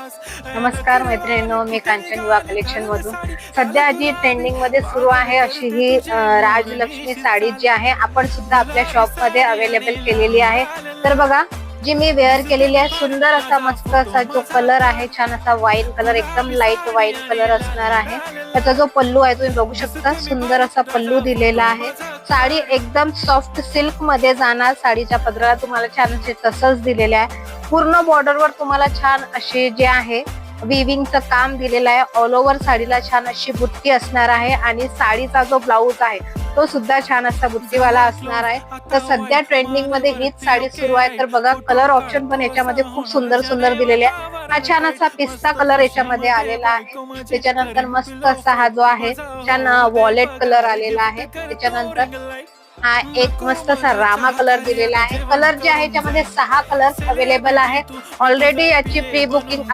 नमस्कार मैत्रिणींनो, मी कांचन युवा कलेक्शन मधून सध्या जी ट्रेंडिंग मध्ये सुरू आहे अशी ही राजलक्ष्मी साडी जी आहे आपण सुद्धा आपल्या शॉप मध्ये अवेलेबल केलेली आहे। तर बघा, जी मी वेअर केलेली आहे, सुंदर असा मस्त असा जो कलर आहे, छान असा वाईन कलर, एकदम लाईट वाईन कलर असणार आहे। त्याचा जो पल्लू आहे तुम्ही बघू शकता, सुंदर असा पल्लू दिलेला आहे। साडी एकदम सॉफ्ट सिल्क मध्ये जाणार, साडीच्या पदराला तुम्हाला छान असे टसल्स दिलेले आहे। पूर्ण बॉर्डरवर तुम्हाला छान असे जे आहे विविंगचं काम दिलेलं आहे। ऑल ओव्हर साडीला छान अशी बुट्टी असणार आहे आणि साडीचा जो ब्लाउज आहे तो सुद्धा छान असा बुट्टीवाला असणार आहे। तर सध्या ट्रेंडिंग मध्ये हीच साडी सुरू आहे। तर बघा, कलर ऑप्शन पण याच्यामध्ये खूप सुंदर सुंदर दिलेले आहे। हा छान असा पिस्ता कलर याच्यामध्ये आलेला आहे। त्याच्यानंतर मस्त असा हा जो आहे छान वॉलेट कलर आलेला आहे। त्याच्यानंतर हा एक मस्त असा रामा कलर दिलेला आहे। कलर जे आहे त्यामध्ये 6 कलर्स अवेलेबल आहे। ऑलरेडी याची प्री बुकिंग